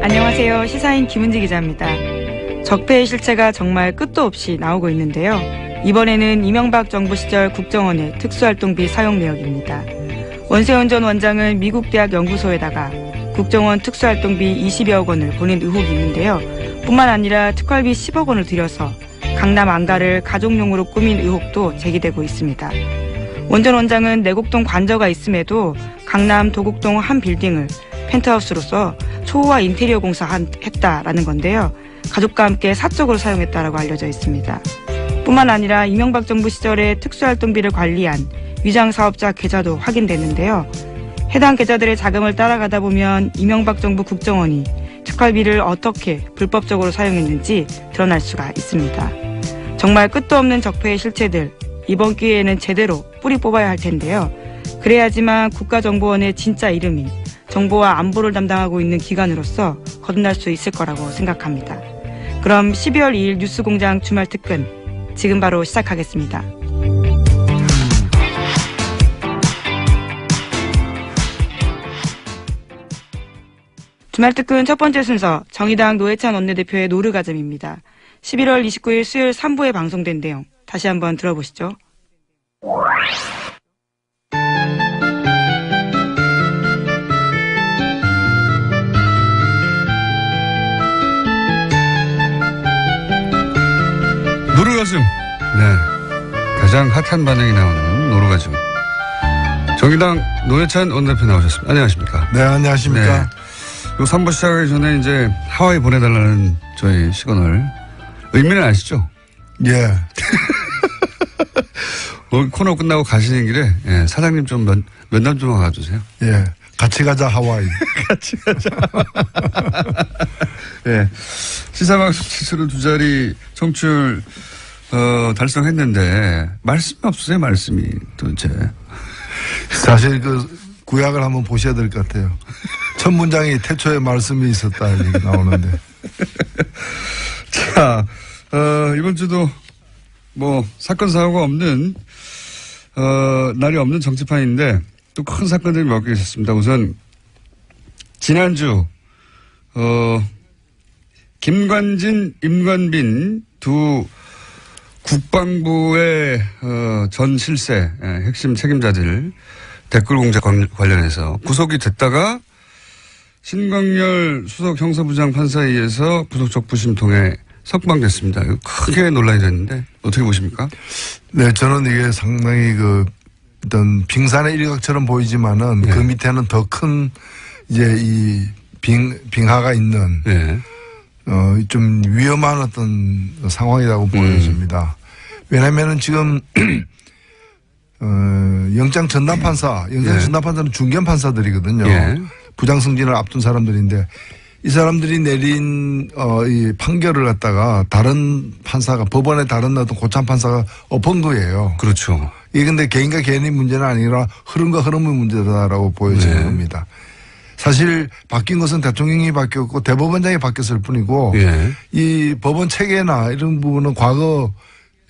안녕하세요. 시사인 김은지 기자입니다. 적폐의 실체가 정말 끝도 없이 나오고 있는데요. 이번에는 이명박 정부 시절 국정원의 특수활동비 사용 내역입니다. 원세훈 전 원장은 미국 대학 연구소에다가 국정원 특수활동비 20여억 원을 보낸 의혹이 있는데요. 뿐만 아니라 특활비 10억 원을 들여서 강남 안가를 가족용으로 꾸민 의혹도 제기되고 있습니다. 원 전 원장은 내곡동 관저가 있음에도 강남 도곡동 한 빌딩을 펜트하우스로서 초호화 인테리어 공사했다라는 건데요. 가족과 함께 사적으로 사용했다라고 알려져 있습니다. 뿐만 아니라 이명박 정부 시절에 특수활동비를 관리한 위장사업자 계좌도 확인됐는데요. 해당 계좌들의 자금을 따라가다 보면 이명박 정부 국정원이 특활비를 어떻게 불법적으로 사용했는지 드러날 수가 있습니다. 정말 끝도 없는 적폐의 실체들, 이번 기회에는 제대로 뿌리 뽑아야 할 텐데요. 그래야지만 국가정보원의 진짜 이름이 정보와 안보를 담당하고 있는 기관으로서 거듭날 수 있을 거라고 생각합니다. 그럼 12월 2일 뉴스공장 주말 특근 지금 바로 시작하겠습니다. 주말 특근 첫 번째 순서 정의당 노회찬 원내대표의 노르가즘입니다. 11월 29일 수요일 3부에 방송된 내용 다시 한번 들어보시죠. 노르가즘. 네. 가장 핫한 반응이 나오는 노르가즘. 정의당 노회찬 원내대표 나오셨습니다. 안녕하십니까? 네, 안녕하십니까? 네. 요 3부 시작하기 전에 이제 하와이 보내달라는 저희 시그널. 의미는 아시죠? 예. 코너 끝나고 가시는 길에, 예, 사장님 좀 면담 좀 와주세요. 예. 같이 가자, 하와이. 같이 가자. 예. 시사방송 지수를 2자리 청취율, 달성했는데, 말씀이 없으세요, 말씀이, 도대체. 사실 구약을 한번 보셔야 될 것 같아요. 첫 문장이 태초에 말씀이 있었다, 이렇게 나오는데. 자, 이번 주도 사건, 사고가 없는, 날이 없는 정치판인데, 또 큰 사건들이 몇 개 있었습니다. 우선, 지난주, 김관진, 임관빈 두 국방부의, 전 실세, 핵심 책임자들 댓글 공작 관련해서 구속이 됐다가 신광열 수석 형사부장 판사에 의해서 구속적부심 통해 석방됐습니다. 크게 논란이 됐는데 어떻게 보십니까? 네, 저는 이게 상당히 어떤 빙산의 일각처럼 보이지만은 네. 그 밑에는 더 큰 이제 이 빙하가 있는 네. 좀 위험한 어떤 상황이라고 보여집니다. 왜냐면은 지금 영장 전담 판사는 중견 판사들이거든요. 예. 부장 승진을 앞둔 사람들인데 이 사람들이 내린 이 판결을 갖다가 다른 판사가 법원의 다른 어떤 고참 판사가 엎은 거예요. 그렇죠. 이게 근데 개인과 개인의 문제는 아니라 흐름과 흐름의 문제다라고 보여지는 네. 겁니다. 사실 바뀐 것은 대통령이 바뀌었고 대법원장이 바뀌었을 뿐이고 예. 이 법원 체계나 이런 부분은 과거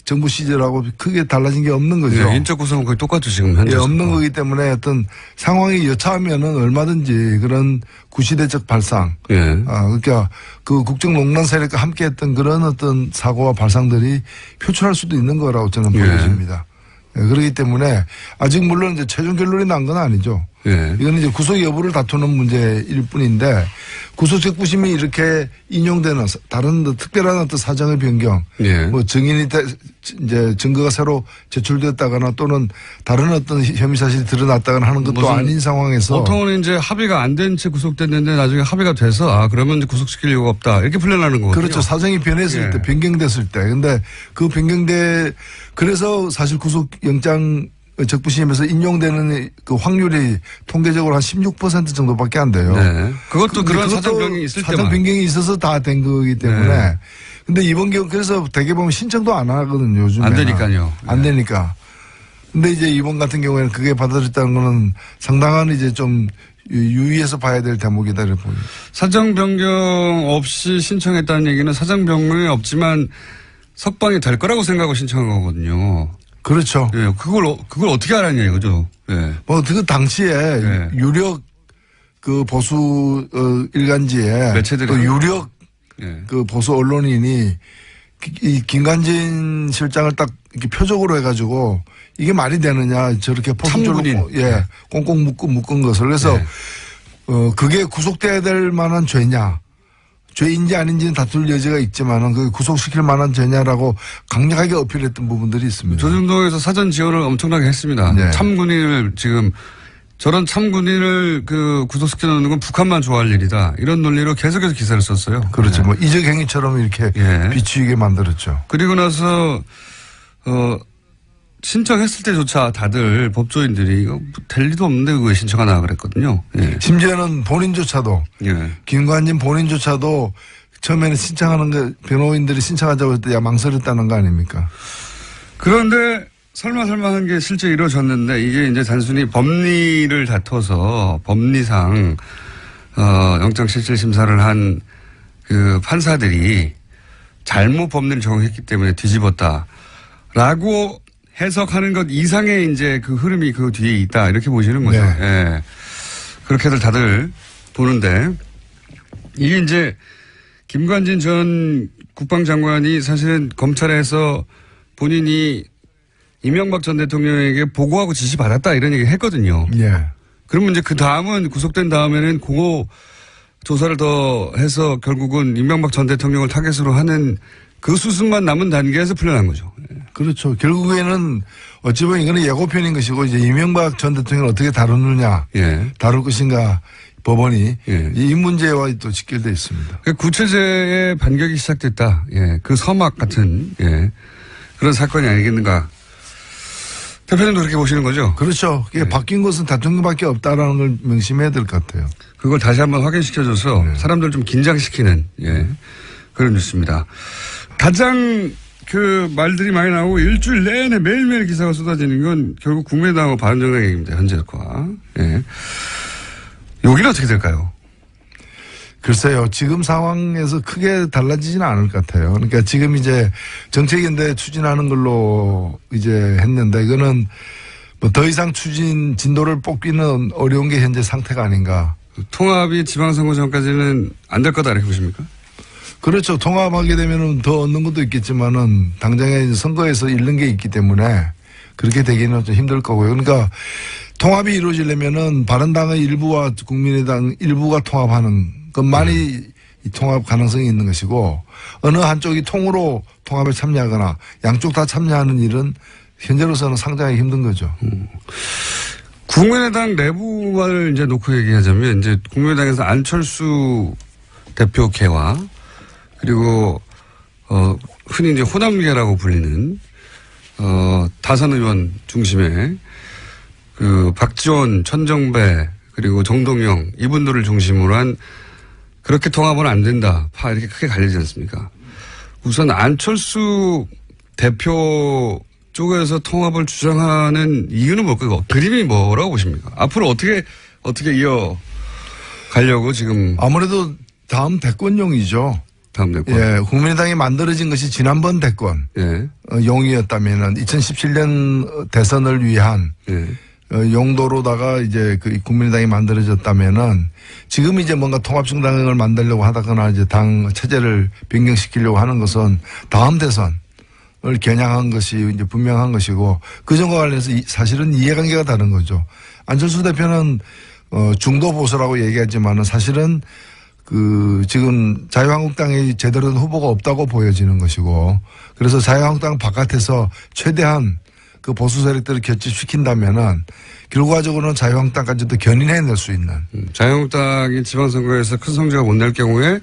정부 시절하고 크게 달라진 게 없는 거죠. 예, 인적 구성은 거의 똑같죠, 지금 현재. 예, 없는 거기 때문에 어떤 상황이 여차하면은 얼마든지 그런 구시대적 발상. 예. 그러니까 그 국정농단 세력과 함께 했던 그런 어떤 사고와 발상들이 표출할 수도 있는 거라고 저는 예. 보여집니다. 예, 그렇기 때문에 아직 물론 이제 최종 결론이 난 건 아니죠. 예. 이건 이제 구속 여부를 다투는 문제일 뿐인데 구속적부심이 이렇게 인용되는 다른 특별한 어떤 사정의 변경, 예. 증인이 이제 증거가 새로 제출됐다거나 또는 다른 어떤 혐의 사실이 드러났다거나 하는 것도 아닌 상황에서 보통은 이제 합의가 안 된 채 구속됐는데 나중에 합의가 돼서 그러면 이제 구속시킬 이유가 없다 이렇게 풀려나는 거거든요. 그렇죠. 사정이 변했을 예. 때 변경됐을 때 근데 그 그래서 사실 구속영장 적부심에서 인용되는 그 확률이 통계적으로 한 16% 정도밖에 안 돼요. 네. 그것도 그런 사정 변경이 있을 때만. 사정 변경이 있어서 다 된 거기 때문에. 네. 근데 이번 경우 그래서 대개 보면 신청도 안 하거든요. 요즘에. 안 되니까요. 안 되니까. 근데 이제 이번 같은 경우에는 그게 받아들였다는 거는 상당한 이제 좀 유의해서 봐야 될 대목이다 이렇게 봅니다. 사정 변경 없이 신청했다는 얘기는 사정 변경이 없지만 석방이 될 거라고 생각하고 신청한 거거든요. 그렇죠. 예, 그걸 어떻게 알았냐 이거죠. 예. 그 당시에 네. 유력 그 보수 일간지에 매체들이 또 유력 예. 그 보수 언론인이 이 김관진 실장을 딱 이렇게 표적으로 해가지고 이게 말이 되느냐 저렇게 포스줄로 참군인. 꽁꽁 묶은 것을 그래서 네. 그게 구속돼야 될 만한 죄냐 죄인지 아닌지는 다툴 여지가 있지만은 그 구속시킬 만한 죄냐라고 강력하게 어필했던 부분들이 있습니다. 조중동에서 사전 지원을 엄청나게 했습니다. 네. 참군인을 지금 저런 참군인을 그 구속시켜 놓는 건 북한만 좋아할 일이다. 이런 논리로 계속해서 기사를 썼어요. 그렇죠. 네. 뭐 이적 행위처럼 이렇게 예. 비추이게 만들었죠. 그리고 나서 신청했을 때조차 다들 법조인들이 이거 될 리도 없는데 왜 신청하나 그랬거든요. 예. 심지어는 본인조차도 예. 김관진 본인조차도 처음에는 신청하는 거 변호인들이 신청하자고 했을 때 망설였다는 거 아닙니까? 그런데 설마 한 게 실제 이루어졌는데 이게 이제 단순히 법리를 다퉈서 법리상 영장실질 심사를 한 그 판사들이 잘못 법리를 적용했기 때문에 뒤집었다라고 해석하는 것 이상의 이제 그 흐름이 그 뒤에 있다 이렇게 보시는 거죠. 네. 예. 그렇게들 다들 보는데 이게 이제 김관진 전 국방장관이 사실은 검찰에서 본인이 이명박 전 대통령에게 보고하고 지시받았다 이런 얘기 했거든요. 예. 그러면 이제 그 다음은 구속된 다음에는 공호 조사를 더 해서 결국은 이명박 전 대통령을 타겟으로 하는 그 수순만 남은 단계에서 풀려난 거죠. 그렇죠. 결국에는 어찌 보면 이거는 예고편인 것이고 이제 이명박 전 대통령을 어떻게 다루느냐, 예. 다룰 것인가 법원이 예. 이 문제와 또 직결되어 있습니다. 그 구체제의 반격이 시작됐다. 예. 그 서막 같은 예. 그런 사건이 아니겠는가. 대표님도 그렇게 보시는 거죠? 그렇죠. 이게 바뀐 것은 대통령밖에 없다라는 걸 명심해야 될 것 같아요. 그걸 다시 한번 확인시켜줘서 사람들 좀 긴장시키는 예. 그런 뉴스입니다. 가장 그 말들이 많이 나오고 일주일 내내 매일매일 기사가 쏟아지는 건 결국 국민의당하고 바른정당 얘기입니다. 현재과. 예. 여기는 어떻게 될까요? 글쎄요. 지금 상황에서 크게 달라지지는 않을 것 같아요. 그러니까 지금 이제 정책인데 추진하는 걸로 이제 했는데 이거는 뭐 더 이상 진도를 뽑기는 어려운 게 현재 상태가 아닌가. 통합이 지방선거 전까지는 안 될 거다 이렇게 보십니까? 그렇죠. 통합하게 되면은 더 얻는 것도 있겠지만은 당장에 선거에서 잃는 게 있기 때문에 그렇게 되기는 좀 힘들 거고요. 그러니까 통합이 이루어지려면은 바른당의 일부와 국민의당 일부가 통합하는 것만이 이 통합 가능성이 있는 것이고 어느 한쪽이 통으로 통합에 참여하거나 양쪽 다 참여하는 일은 현재로서는 상당히 힘든 거죠. 국민의당 내부를 이제 놓고 얘기하자면 이제 국민의당에서 안철수 대표 개와 그리고 흔히 이제 호남계라고 불리는 다선 의원 중심의 그 박지원, 천정배 그리고 정동영 이분들을 중심으로 한 그렇게 통합은 안 된다. 파 이렇게 크게 갈리지 않습니까? 우선 안철수 대표 쪽에서 통합을 주장하는 이유는 뭘까요? 그림이 뭐라고 보십니까? 앞으로 어떻게 이어 가려고 지금 아무래도 다음 대권용이죠. 다음 대권. 예, 국민의당이 만들어진 것이 지난번 대권 예. 용이었다면은 2017년 대선을 위한 예. 용도로다가 이제 그 국민의당이 만들어졌다면은 지금 이제 뭔가 통합정당을 만들려고 하다거나 이제 당 체제를 변경시키려고 하는 것은 다음 대선을 겨냥한 것이 이제 분명한 것이고 그 점과 관련해서 사실은 이해관계가 다른 거죠. 안철수 대표는 중도 보수라고 얘기하지만은 사실은 그 지금 자유한국당에 제대로 된 후보가 없다고 보여지는 것이고 그래서 자유한국당 바깥에서 최대한 그 보수 세력들을 결집시킨다면은 결과적으로는 자유한국당까지도 견인해낼 수 있는. 자유한국당이 지방선거에서 큰 성적을 못 낼 경우에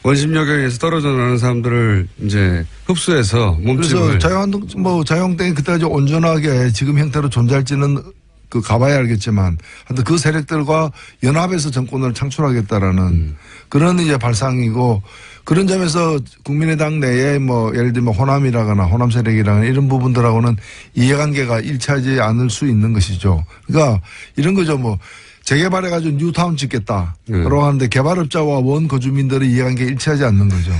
원심력에 의해서 떨어져 나가는 사람들을 이제 흡수해서 몸집을. 그래서 자유한국당이 그때까지 온전하게 지금 형태로 존재할지는 그 가봐야 알겠지만 하여튼 그 세력들과 연합해서 정권을 창출하겠다라는 그런 이제 발상이고 그런 점에서 국민의당 내에 뭐 예를 들면 호남이라거나 호남 세력이라거나 이런 부분들하고는 이해관계가 일치하지 않을 수 있는 것이죠. 그러니까 이런 거죠. 뭐 재개발해가지고 뉴타운 짓겠다. 네. 라고 하는데 개발업자와 원 거주민들의 이해관계가 일치하지 않는 거죠.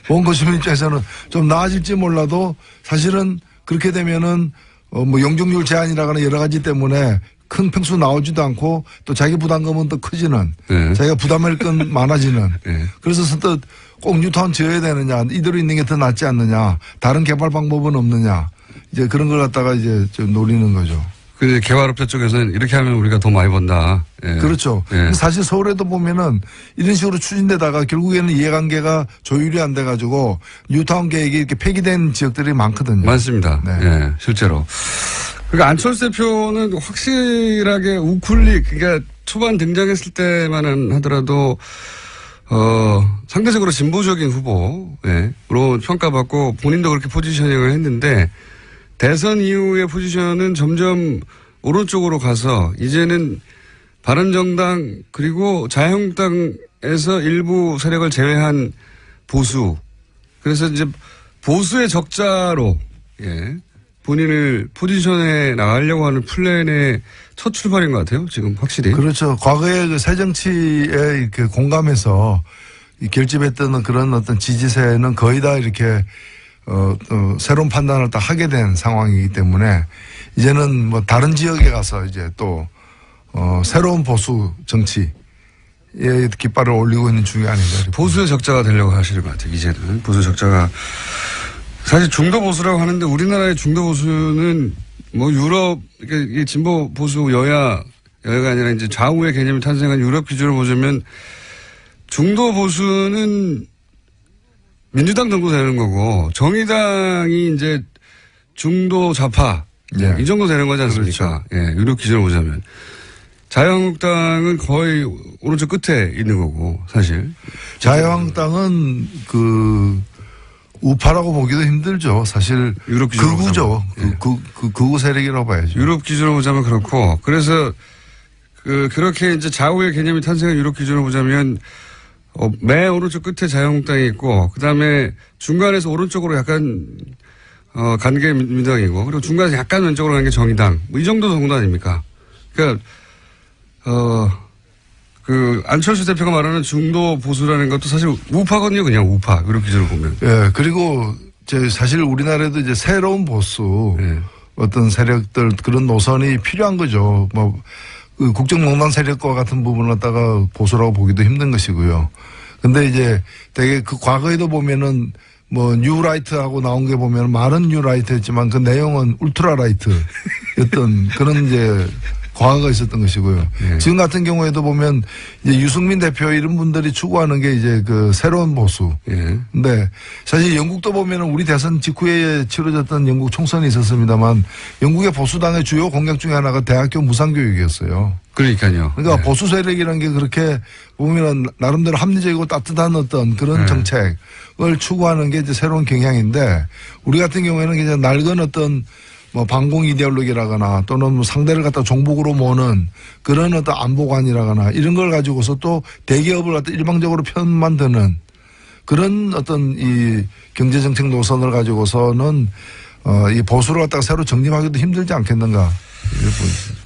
원 거주민 입장에서는 좀 나아질지 몰라도 사실은 그렇게 되면은 뭐 용적률 제한이라거나 여러 가지 때문에 큰 평수 나오지도 않고 또 자기 부담금은 또 커지는 네. 자기가 부담할 건 많아지는 네. 그래서 선뜻 꼭 뉴타운 지어야 되느냐 이대로 있는 게 더 낫지 않느냐 다른 개발 방법은 없느냐 이제 그런 걸 갖다가 이제 좀 노리는 거죠. 그 개발업자 쪽에서는 이렇게 하면 우리가 더 많이 번다. 예. 그렇죠. 예. 사실 서울에도 보면은 이런 식으로 추진되다가 결국에는 이해관계가 조율이 안 돼가지고 뉴타운 계획이 이렇게 폐기된 지역들이 많거든요. 많습니다. 네. 예, 실제로. 그러니까 안철수 대표는 확실하게 우쿨릭, 그러니까 초반 등장했을 때만 하더라도, 상대적으로 진보적인 후보로 평가받고 본인도 그렇게 포지셔닝을 했는데 대선 이후의 포지션은 점점 오른쪽으로 가서 이제는 바른정당 그리고 자유한국당에서 일부 세력을 제외한 보수. 그래서 이제 보수의 적자로 본인을 포지션에 나가려고 하는 플랜의 첫 출발인 것 같아요. 지금 확실히. 그렇죠. 과거에 그 새정치에 그 공감해서 결집했던 그런 어떤 지지세는 거의 다 이렇게 새로운 판단을 딱 하게 된 상황이기 때문에 이제는 뭐 다른 지역에 가서 이제 또 새로운 보수 정치에 깃발을 올리고 있는 중이 아닌가. 보수의 적자가 되려고 하시는 것 같아요. 이제는 보수 적자가 사실 중도 보수라고 하는데 우리나라의 중도 보수는 뭐 유럽 이게 진보 보수 여야가 아니라 이제 좌우의 개념이 탄생한 유럽 기준으로 보자면 중도 보수는 민주당 정도 되는 거고 정의당이 이제 중도 좌파 이 정도 되는 거지 않습니까? 그렇죠. 예, 유럽 기준으로 보자면 자유한국당은 거의 오른쪽 끝에 있는 거고 사실 자유한국당은 그 우파라고 보기도 힘들죠. 사실 유럽 기준으로 극우죠. 보자면. 극우 세력이라고 봐야죠. 유럽 기준으로 보자면 그렇고 그래서 그렇게 이제 좌우의 개념이 탄생한 유럽 기준으로 보자면 맨 오른쪽 끝에 자유한국당이 있고 그다음에 중간에서 오른쪽으로 약간 간 게 민주당이고 그리고 중간에서 약간 왼쪽으로 간 게 정의당 뭐 이 정도 아닙니까? 그러니까 그 안철수 대표가 말하는 중도 보수라는 것도 사실 우파거든요. 그냥 우파 유럽 기준으로 보면. 예. 그리고 사실 우리나라에도 이제 새로운 보수 어떤 세력들 그런 노선이 필요한 거죠. 뭐 그 국정농단 세력과 같은 부분을 갖다가 보수라고 보기도 힘든 것이고요. 근데 이제 되게 그 과거에도 보면은 뭐 뉴라이트하고 나온 게 보면 말은 뉴라이트였지만 그 내용은 울트라라이트였던 그런 이제 과거가 있었던 것이고요. 네. 지금 같은 경우에도 보면 이제 유승민 대표 이런 분들이 추구하는 게 이제 그 새로운 보수. 예. 근데 사실 영국도 보면은 우리 대선 직후에 치러졌던 영국 총선이 있었습니다만 영국의 보수당의 주요 공약 중에 하나가 대학교 무상교육이었어요. 그러니까요. 그러니까 네. 보수 세력이라는 게 그렇게 보면은 나름대로 합리적이고 따뜻한 어떤 그런 정책을 추구하는 게 이제 새로운 경향인데 우리 같은 경우에는 이제 낡은 어떤 뭐 반공 이데올로기라거나 또는 뭐 상대를 갖다 종북으로 모는 그런 어떤 안보관이라거나 이런 걸 가지고서 또 대기업을 갖다 일방적으로 편만 드는 그런 어떤 이 경제정책 노선을 가지고서는 이 보수를 갖다가 새로 정립하기도 힘들지 않겠는가.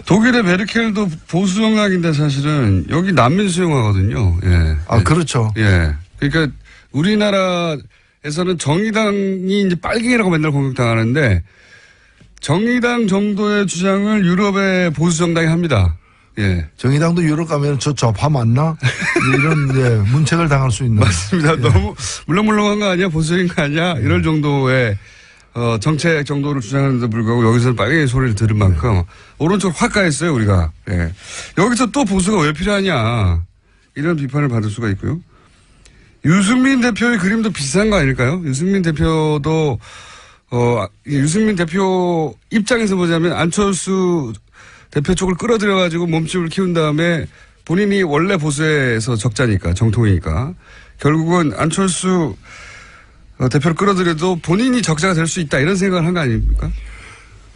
독일의 메르켈도 보수 정당인데 사실은 여기 난민 수용하거든요. 예. 아, 그렇죠. 예. 그러니까 우리나라에서는 정의당이 이제 빨갱이라고 맨날 공격당하는데 정의당 정도의 주장을 유럽의 보수 정당이 합니다. 예. 정의당도 유럽 가면 저 좌파 맞나? 이런 문책을 당할 수 있는. 맞습니다. 너무 물렁물렁한 거 아니야? 보수적인 거 아니야? 이럴 정도의 정책 정도를 주장하는데도 불구하고 여기서는 빨갱이 소리를 들은 만큼 오른쪽으로 확 가했어요, 우리가. 예. 여기서 또 보수가 왜 필요하냐. 이런 비판을 받을 수가 있고요. 유승민 대표의 그림도 비슷한 거 아닐까요? 유승민 대표도 유승민 대표 입장에서 보자면 안철수 대표 쪽을 끌어들여가지고 몸집을 키운 다음에 본인이 원래 보수에서 적자니까, 정통이니까. 결국은 안철수 대표를 끌어들여도 본인이 적자가 될 수 있다 이런 생각을 한 거 아닙니까?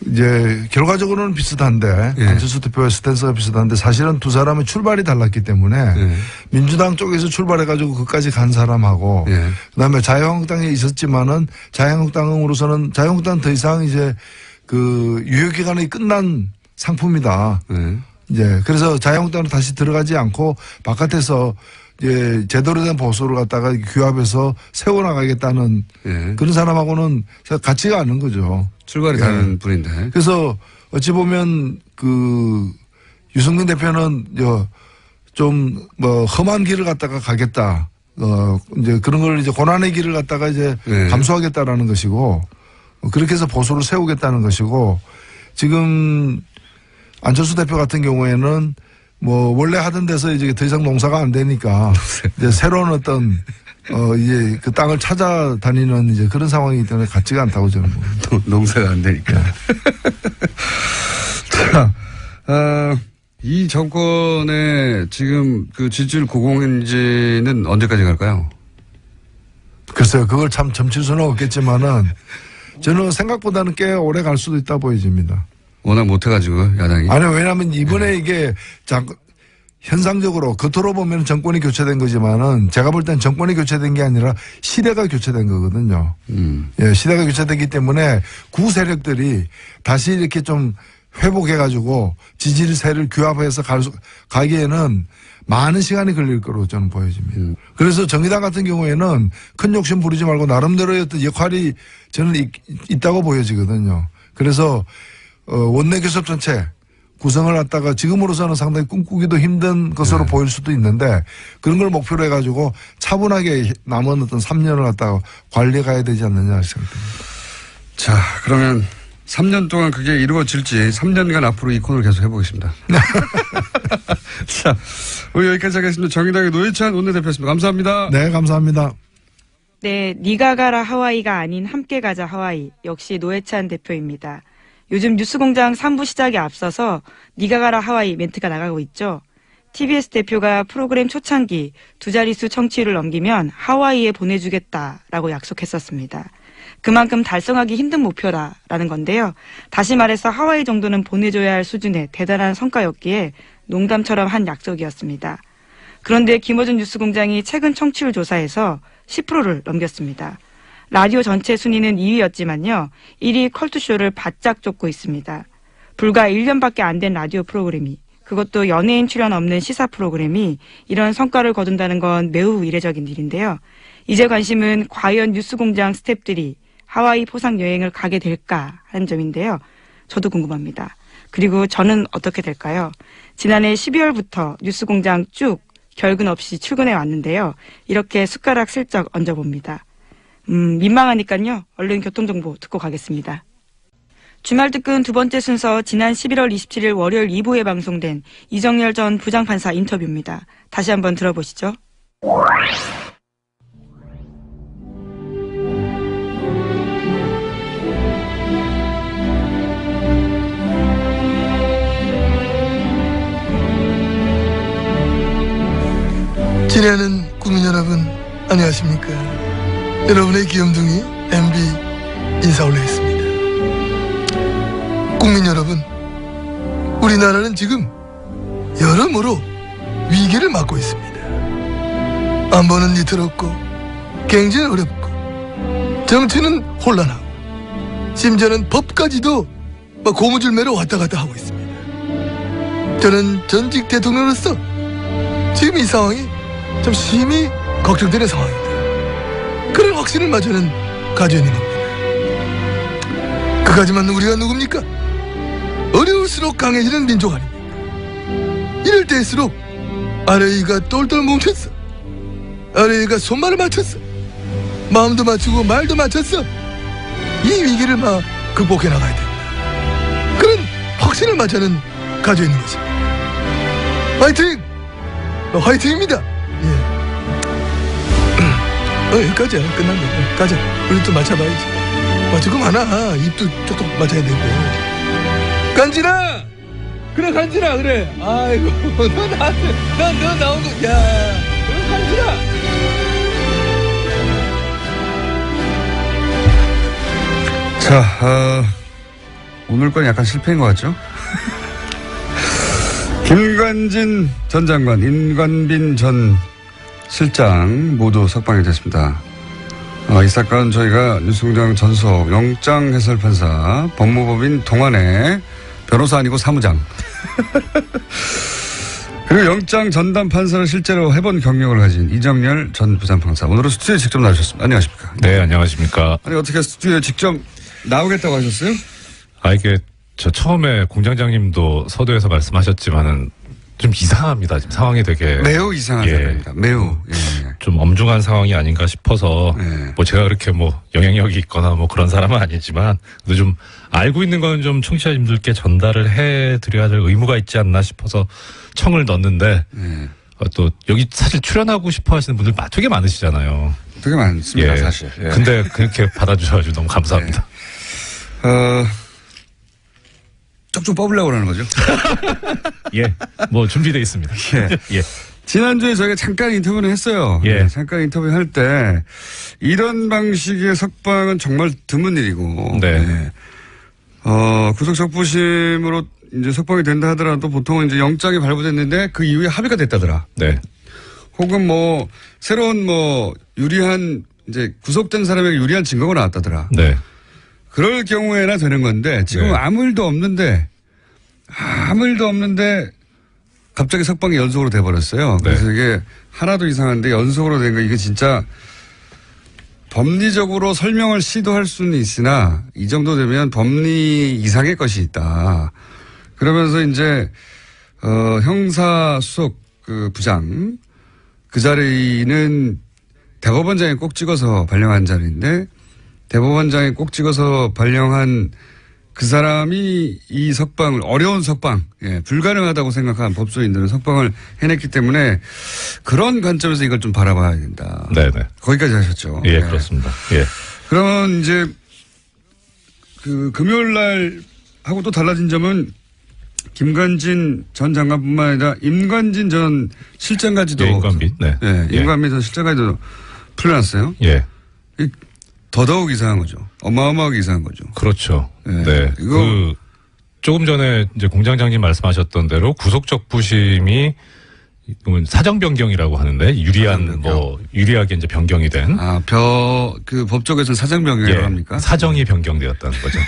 이제 결과적으로는 비슷한데 예. 안철수 대표의 스탠스가 비슷한데 사실은 두 사람의 출발이 달랐기 때문에 예. 민주당 쪽에서 출발해가지고 그까지 간 사람하고 예. 그다음에 자유한국당에 있었지만은 자유한국당으로서는 자유한국당 더 이상 이제 그 유효 기간이 끝난 상품이다. 예. 이제 그래서 자유한국당으로 다시 들어가지 않고 바깥에서 이제 제대로 된 보수를 갖다가 규합해서 세워나가겠다는 예. 그런 사람하고는 같지가 않은 거죠. 출발이 다른 분인데. 그래서 어찌 보면 그 유승민 대표는 좀 뭐 험한 길을 갖다가 가겠다. 이제 그런 걸 이제 고난의 길을 갖다가 이제 네. 감수하겠다라는 것이고 그렇게 해서 보수를 세우겠다는 것이고 지금 안철수 대표 같은 경우에는 뭐 원래 하던 데서 이제 더 이상 농사가 안 되니까 이제 새로운 어떤 이제 그 땅을 찾아다니는 이제 그런 상황이기 때문에 같지가 않다고 저는 봅니다. 농사가 안 되니까. 자, 이 정권의 지금 그 지지율 고공행진은 언제까지 갈까요? 글쎄요, 그걸 참 점칠 수는 없겠지만은 저는 생각보다는 꽤 오래 갈 수도 있다 보여집니다. 워낙 못해가지고 야당이. 아니, 왜냐하면 이번에 이게 현상적으로 겉으로 보면 정권이 교체된 거지만은 제가 볼 땐 정권이 교체된 게 아니라 시대가 교체된 거거든요. 예, 시대가 교체되기 때문에 구 세력들이 다시 이렇게 좀 회복해가지고 지지세를 규합해서 가기에는 많은 시간이 걸릴 거로 저는 보여집니다. 그래서 정의당 같은 경우에는 큰 욕심 부리지 말고 나름대로의 어떤 역할이 저는 있다고 보여지거든요. 그래서 원내 교섭 전체 구성을 갖다가 지금으로서는 상당히 꿈꾸기도 힘든 것으로 보일 수도 있는데 그런 걸 목표로 해가지고 차분하게 남은 어떤 3년을 갖다가 관리해 가야 되지 않느냐 생각합니다. 자, 그러면 3년 동안 그게 이루어질지 3년간 앞으로 이 코너를 계속 해보겠습니다. 자, 오늘 여기까지 하겠습니다. 정의당의 노회찬 원내대표였습니다. 감사합니다. 네, 감사합니다. 네, 니가 가라 하와이가 아닌 함께 가자 하와이. 역시 노회찬 대표입니다. 요즘 뉴스공장 3부 시작에 앞서서 니가 가라 하와이 멘트가 나가고 있죠. TBS 대표가 프로그램 초창기 2자릿수 청취율을 넘기면 하와이에 보내주겠다라고 약속했었습니다. 그만큼 달성하기 힘든 목표라는 건데요. 다시 말해서 하와이 정도는 보내줘야 할 수준의 대단한 성과였기에 농담처럼 한 약속이었습니다. 그런데 김어준 뉴스공장이 최근 청취율 조사에서 10%를 넘겼습니다. 라디오 전체 순위는 2위였지만요. 1위 컬투쇼를 바짝 쫓고 있습니다. 불과 1년밖에 안 된 라디오 프로그램이, 그것도 연예인 출연 없는 시사 프로그램이 이런 성과를 거둔다는 건 매우 이례적인 일인데요. 이제 관심은 과연 뉴스공장 스태프들이 하와이 포상 여행을 가게 될까 하는 점인데요. 저도 궁금합니다. 그리고 저는 어떻게 될까요? 지난해 12월부터 뉴스공장 쭉 결근 없이 출근해 왔는데요. 이렇게 숟가락 슬쩍 얹어봅니다. 민망하니까요. 얼른 교통정보 듣고 가겠습니다. 주말 특근 두 번째 순서 지난 11월 27일 월요일 2부에 방송된 이정열 전 부장판사 인터뷰입니다. 다시 한번 들어보시죠. 지내는 국민 여러분 안녕하십니까. 여러분의 귀염둥이 MB 인사 올리겠습니다. 국민 여러분, 우리나라는 지금 여러모로 위기를 맞고 있습니다. 안보는 위태롭고 경제는 어렵고 정치는 혼란하고 심지어는 법까지도 고무줄매로 왔다 갔다 하고 있습니다. 저는 전직 대통령으로서 지금 이 상황이 좀 심히 걱정되는 상황입니다. 그런 확신을 마저는 가지고 있는 겁니다. 그까지만 우리가 누굽니까? 어려울수록 강해지는 민족 아닙니까? 이럴 때일수록 아래위가 똘똘 뭉쳤어. 아래위가 손발을 맞췄어. 마음도 맞추고 말도 맞췄어. 이 위기를 극복해 나가야 된다. 그런 확신을 마저는 가지고 있는 것입니다. 화이팅! 화이팅입니다. 예. 여기까지야. 끝난 거야. 가자. 우리 또 맞춰봐야지. 맞추고 많아. 입도 쪽쪽 맞춰야 되고. 간지나! 그래, 간지나, 그래. 아이고, 너 나한테, 너 나온 거, 야, 그래, 간지나! 자, 오늘 건 약간 실패인 것 같죠? 김관진 전 장관, 임관빈 전 실장 모두 석방이 됐습니다. 이 사건 저희가 뉴스공장 전속 영장 해설판사 법무법인 동안의 변호사 아니고 사무장 그리고 영장 전담 판사를 실제로 해본 경력을 가진 이정열 전 부장판사. 오늘은 스튜디오에 직접 나오셨습니다. 안녕하십니까? 네, 안녕하십니까. 아니, 어떻게 스튜디오에 직접 나오겠다고 하셨어요? 이게 저 처음에 공장장님도 서두에서 말씀하셨지만은 좀 이상합니다. 지금 상황이 되게 매우 이상한 사람입니다. 매우. 예. 좀 엄중한 상황이 아닌가 싶어서 네. 뭐 제가 그렇게 뭐 영향력이 있거나 뭐 그런 사람은 아니지만 그래도 좀 알고 있는 건 좀 청취자님들께 전달을 해드려야 될 의무가 있지 않나 싶어서 청을 넣었는데 네. 또 여기 사실 출연하고 싶어 하시는 분들 되게 많으시잖아요. 되게 많습니다, 사실. 예. 근데 그렇게 받아주셔가지고 너무 감사합니다. 쪽쪽 뽑으려고 그러는 거죠? 예, 뭐 준비되어 있습니다. 예. 예. 지난주에 저희가 잠깐 인터뷰를 했어요. 예. 네, 잠깐 인터뷰할 때 이런 방식의 석방은 정말 드문 일이고 네. 구속 적부심으로 이제 석방이 된다 하더라도 보통은 이제 영장이 발부됐는데 그 이후에 합의가 됐다더라. 네. 혹은 뭐 새로운 뭐 유리한 이제 구속된 사람에게 유리한 증거가 나왔다더라. 네. 그럴 경우에나 되는 건데 지금 네. 아무 일도 없는데 갑자기 석방이 연속으로 돼버렸어요. 그래서 이게 하나도 이상한데 연속으로 된 거 이게 진짜 법리적으로 설명을 시도할 수는 있으나 이 정도 되면 법리 이상의 것이 있다. 그러면서 이제 형사수석 그 부장 그 자리는 대법원장이 꼭 찍어서 발령한 자리인데 대법원장이 꼭 찍어서 발령한 그 사람이 이 석방을 어려운 석방, 불가능하다고 생각한 법조인들은 석방을 해냈기 때문에 그런 관점에서 이걸 좀 바라봐야 된다. 네네. 거기까지 하셨죠. 예, 그렇습니다. 예. 그러면 이제 그 금요일 날 하고 또 달라진 점은 김관진 전 장관뿐만 아니라 임관진 전 실장까지도. 예, 임관빈. 네. 임관빈 전 실장까지도 풀려났어요. 예. 더더욱 이상한 거죠. 어마어마하게 이상한 거죠. 그렇죠. 네. 네. 이거 조금 전에 이제 공장장님 말씀하셨던 대로 구속적 부심이 사정 변경이라고 하는데 유리하게 이제 변경이 된. 그 법적에서는 사정 변경이라고 합니까? 사정이 변경되었다는 거죠.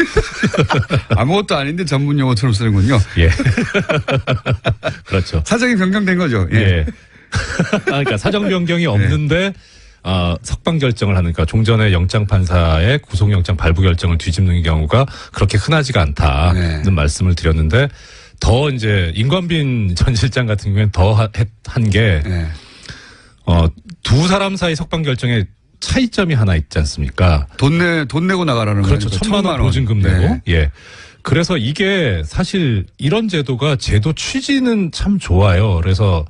아무것도 아닌데 전문 용어처럼 쓰는군요. 예. 그렇죠. 사정이 변경된 거죠. 예. 그러니까 사정 변경이 없는데 석방 결정을 하니까 종전의 영장 판사의 구속영장 발부 결정을 뒤집는 경우가 그렇게 흔하지가 않다는 말씀을 드렸는데 더 이제 임관빈 전 실장 같은 경우에는 더 한 게 두 사람 사이 석방 결정에 차이점이 하나 있지 않습니까? 돈 내고 나가라는 거죠. 그렇죠. 1,000만 원 보증금 내고. 예. 그래서 이게 사실 이런 제도가 제도 취지는 참 좋아요. 그래서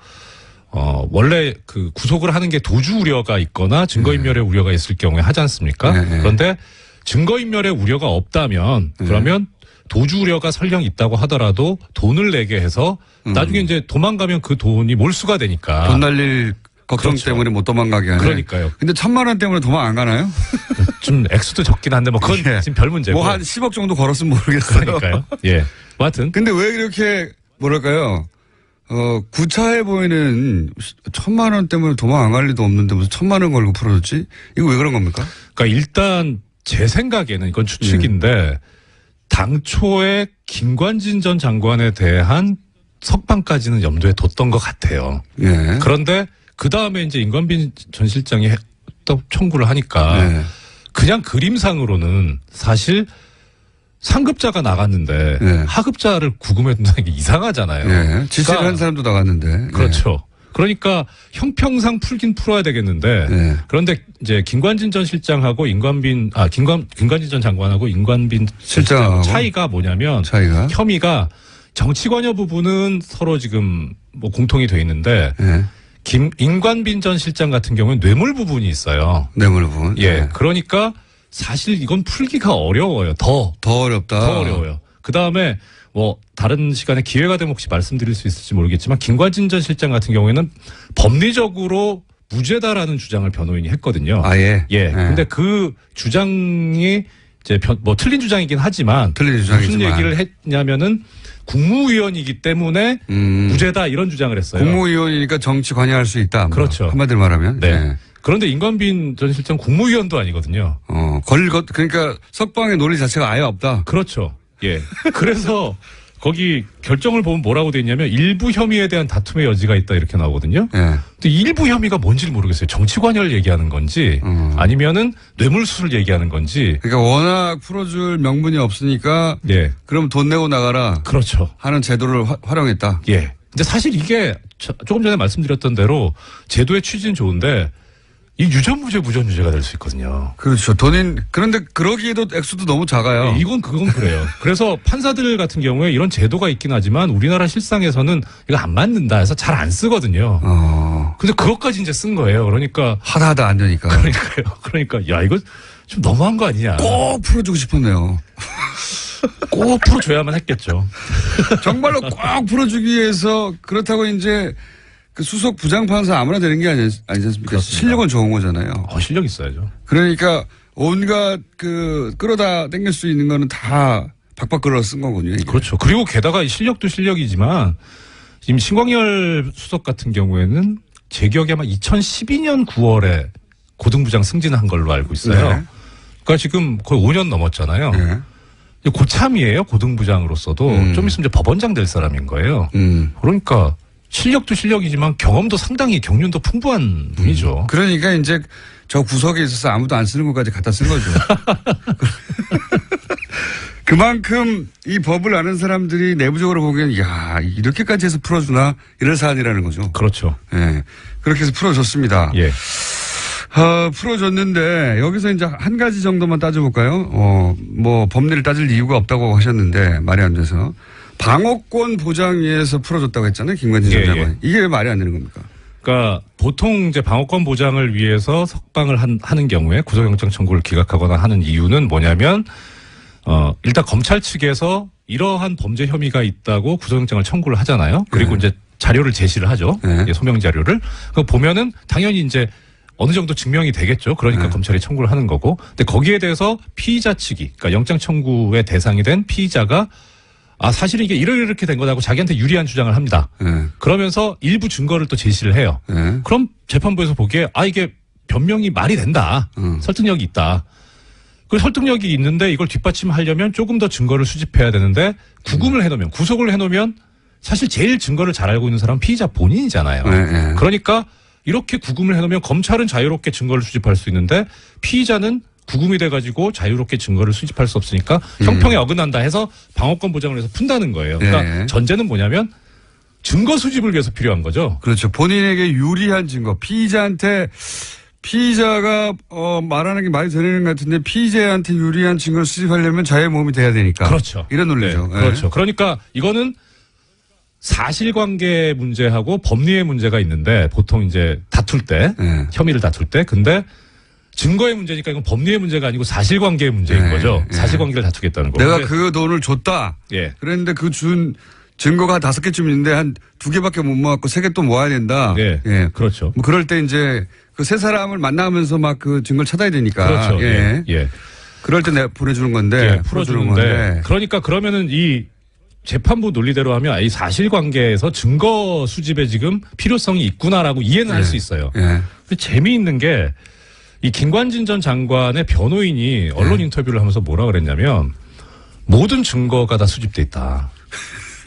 원래 그 구속을 하는 게 도주 우려가 있거나 증거인멸의 우려가 있을 경우에 하지 않습니까? 그런데 증거인멸의 우려가 없다면 그러면 도주 우려가 설령 있다고 하더라도 돈을 내게 해서 나중에 이제 도망가면 그 돈이 몰수가 되니까. 돈 날릴 걱정 그렇죠. 때문에 못 도망가게 하네. 그러니까요. 근데 1,000만 원 때문에 도망 안 가나요? 좀 액수도 적긴 한데 뭐 그건 지금 별 문제고. 뭐 한 10억 정도 걸었으면 모르겠어요. 그러니까요. 예. 뭐 하여튼. 근데 왜 이렇게 뭐랄까요? 구차해 보이는 1,000만 원 때문에 도망 안 갈 리도 없는데 무슨 1,000만 원 걸고 풀어줬지? 이거 왜 그런 겁니까? 그러니까 일단 제 생각에는 이건 추측인데 당초에 김관진 전 장관에 대한 석방까지는 염두에 뒀던 것 같아요. 예. 그런데 그 다음에 이제 임관빈 전 실장이 또 청구를 하니까 그냥 그림상으로는 사실 상급자가 나갔는데 하급자를 구금해 둔다는 게 이상하잖아요. 지시를 한 사람도 나갔는데. 그렇죠. 그러니까 형평상 풀긴 풀어야 되겠는데 그런데 이제 김관진 전 실장하고 김관진 전 장관하고 임관빈 실장 차이가 뭐냐면 혐의가 정치관여 부분은 서로 지금 뭐 공통이 돼 있는데 임관빈 전 실장 같은 경우는 뇌물 부분이 있어요. 뇌물 부분. 예. 그러니까 사실 이건 풀기가 어려워요. 더 어렵다. 더 어려워요. 그 다음에 뭐 다른 시간에 기회가 되면 혹시 말씀드릴 수 있을지 모르겠지만 김관진 전 실장 같은 경우에는 법리적으로 무죄다라는 주장을 변호인이 했거든요. 예. 근데 그 주장이 이제 뭐 틀린 주장이긴 하지만 무슨 얘기를 했냐면은 국무위원이기 때문에 무죄다 이런 주장을 했어요. 국무위원이니까 정치 관여할 수 있다. 그렇죠. 한마디로 말하면. 네. 그런데 임관빈 전 실장 국무위원도 아니거든요. 그러니까 석방의 논리 자체가 아예 없다. 그렇죠. 예. 그래서 거기 결정을 보면 뭐라고 돼 있냐면 일부 혐의에 대한 다툼의 여지가 있다 이렇게 나오거든요. 예. 근데 일부 혐의가 뭔지를 모르겠어요. 정치관여를 얘기하는 건지 아니면은 뇌물수수를 얘기하는 건지. 그러니까 워낙 풀어줄 명분이 없으니까 예. 그럼 돈 내고 나가라 그렇죠. 하는 제도를 활용했다. 예. 근데 사실 이게 조금 전에 말씀드렸던 대로 제도의 취지는 좋은데 이 유전무죄 무전유죄가 될 수 있거든요. 그렇죠. 그런데 그러기에도 액수도 너무 작아요. 네, 그건 그래요. 그래서 판사들 같은 경우에 이런 제도가 있긴 하지만 우리나라 실상에서는 이거 안 맞는다 해서 잘 안 쓰거든요. 근데 그것까지 이제 쓴 거예요. 그러니까. 하다 안 되니까. 그러니까, 야, 이거 좀 너무한 거 아니냐. 꼭 풀어주고 싶었네요. 꼭 풀어줘야만 했겠죠. 정말로 꼭 풀어주기 위해서 그렇다고 이제 그 수석 부장판사 아무나 되는 게 아니지 않습니까? 그렇습니다. 실력은 좋은 거잖아요. 실력 있어야죠. 그러니까 온갖 끌어다 땡길 수 있는 거는 다 박박 끌어 쓴 거군요. 이게. 그렇죠. 그리고 게다가 이 실력도 실력이지만 지금 신광열 수석 같은 경우에는 제 기억에 아마 2012년 9월에 고등부장 승진한 걸로 알고 있어요. 네. 그러니까 지금 거의 5년 넘었잖아요. 네. 고참이에요. 고등부장으로서도 좀 있으면 이제 법원장 될 사람인 거예요. 그러니까 실력도 실력이지만 경험도 상당히 경륜도 풍부한 분이죠. 그러니까 이제 저 구석에 있어서 아무도 안 쓰는 것까지 갖다 쓴 거죠. 그만큼 이 법을 아는 사람들이 내부적으로 보기엔 야 이렇게까지 해서 풀어주나 이런 사안이라는 거죠. 그렇죠. 예. 그렇게 해서 풀어줬습니다. 예. 풀어줬는데 여기서 이제 한 가지 정도만 따져볼까요? 뭐 법리를 따질 이유가 없다고 하셨는데 말이 안 돼서 방어권 보장 위해서 풀어줬다고 했잖아요. 김관진 전 장관이. 이게 왜 말이 안 되는 겁니까? 그러니까 보통 이제 방어권 보장을 위해서 석방을 하는 경우에 구속영장 청구를 기각하거나 하는 이유는 뭐냐면 일단 검찰 측에서 이러한 범죄 혐의가 있다고 구속영장을 청구를 하잖아요. 그리고 이제 자료를 제시를 하죠. 네. 소명 자료를. 그 보면은 당연히 이제 어느 정도 증명이 되겠죠. 그러니까 검찰이 청구를 하는 거고. 근데 거기에 대해서 피의자 측이, 그러니까 영장 청구의 대상이 된 피의자가 사실은 이게 이렇게 된 거다고 자기한테 유리한 주장을 합니다. 그러면서 일부 증거를 또 제시를 해요. 그럼 재판부에서 보기에 이게 변명이 말이 된다. 설득력이 있다. 그 설득력이 있는데 이걸 뒷받침하려면 조금 더 증거를 수집해야 되는데 구금을 해놓으면 구속을 해놓으면 사실 제일 증거를 잘 알고 있는 사람은 피의자 본인이잖아요. 그러니까 이렇게 구금을 해놓으면 검찰은 자유롭게 증거를 수집할 수 있는데 피의자는 구금이 돼가지고 자유롭게 증거를 수집할 수 없으니까 형평에 어긋난다 해서 방어권 보장을 해서 푼다는 거예요. 그러니까 전제는 뭐냐면 증거 수집을 위해서 필요한 거죠. 그렇죠. 본인에게 유리한 증거. 피의자가 말하는 게 말이 되는 것 같은데 피의자한테 유리한 증거를 수집하려면 자유의 몸이 돼야 되니까. 그렇죠. 이런 논리죠. 네, 그렇죠. 그러니까 이거는 사실관계 문제하고 법리의 문제가 있는데 보통 이제 다툴 때 혐의를 다툴 때 근데 증거의 문제니까 이건 법리의 문제가 아니고 사실관계의 문제인 거죠. 사실관계를 다투겠다는 거. 내가 그 돈을 줬다. 그랬는데 그 준 증거가 한 5개쯤 있는데 한 2개밖에 못 모았고 3개 또 모아야 된다. 그렇죠. 뭐 그럴 때 이제 그 세 사람을 만나면서 막 그 증거를 찾아야 되니까. 그렇죠. 그럴 때 내가 보내주는 건데. 풀어주는 건데. 그러니까 그러면은 이 재판부 논리대로 하면 이 사실관계에서 증거 수집에 지금 필요성이 있구나라고 이해는 할 수 있어요. 근데 재미있는 게 이 김관진 전 장관의 변호인이 언론 인터뷰를 하면서 뭐라 그랬냐면 모든 증거가 다 수집돼 있다.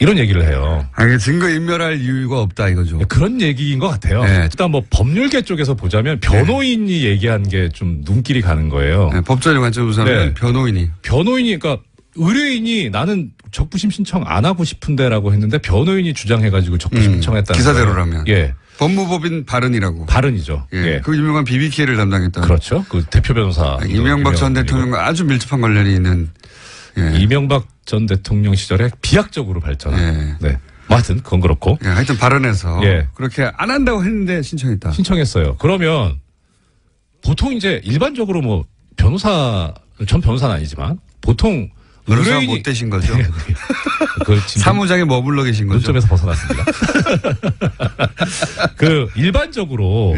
이런 얘기를 해요. 증거 인멸할 이유가 없다 이거죠. 그런 얘기인 것 같아요. 일단 뭐 법률계 쪽에서 보자면 변호인이 얘기한 게 좀 눈길이 가는 거예요. 법적인 관점에서는 변호인이. 그러니까 의뢰인이 나는 적부심 신청 안 하고 싶은데라고 했는데 변호인이 주장해가지고 적부심 신청했다는 기사대로라면. 거예요. 법무법인 발언이라고. 발언이죠. 그 유명한 BBK를 담당했던. 그렇죠. 그 대표 변호사. 이명박 전 대통령과 아주 밀접한 관련이 있는. 이명박 전 대통령 시절에 비약적으로 발전한. 뭐 하여튼 그건 그렇고. 하여튼 발언해서 그렇게 안 한다고 했는데 신청했다. 신청했어요. 그러면 보통 이제 일반적으로 뭐 전 변호사는 아니지만 보통 의뢰인이 못 되신 거죠. 그 사무장에 머물러 계신 거죠. 논점에서 벗어났습니다. 그 일반적으로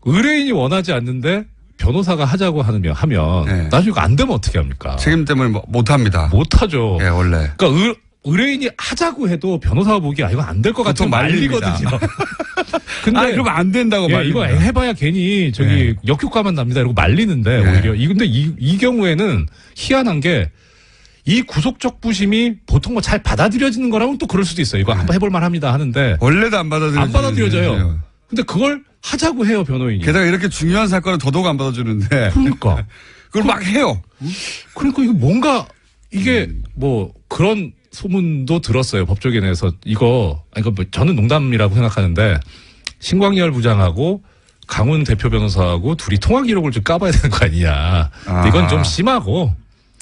의뢰인이 원하지 않는데 변호사가 하자고 하면 나중에 이거 안 되면 어떻게 합니까? 책임 때문에 못 합니다. 못 하죠. 원래. 그러니까 의뢰인이 하자고 해도 변호사가 보기에 이거 안 될 것 같으면 말리거든요. 근데 그러면 안 된다고 말립니다. 이거 해봐야 괜히 역효과만 납니다. 이러고 말리는데 오히려 근데 이 경우에는 희한한 게 이 구속적 부심이 보통 뭐 잘 받아들여지는 거라면 또 그럴 수도 있어요. 이거 한번 해볼 만합니다 하는데 원래도 안 받아들여져요. 근데 그걸 하자고 해요, 변호인이. 게다가 이렇게 중요한 사건은 더더욱 안 받아주는데. 그러니까. 그걸 막 해요. 그러니까 이거 뭔가 이게 뭐 그런 소문도 들었어요. 법조계 내에서 이거 뭐 저는 농담이라고 생각하는데 신광열 부장하고 강훈 대표 변호사하고 둘이 통화 기록을 좀 까봐야 되는 거 아니냐. 근데 이건 좀 심하고.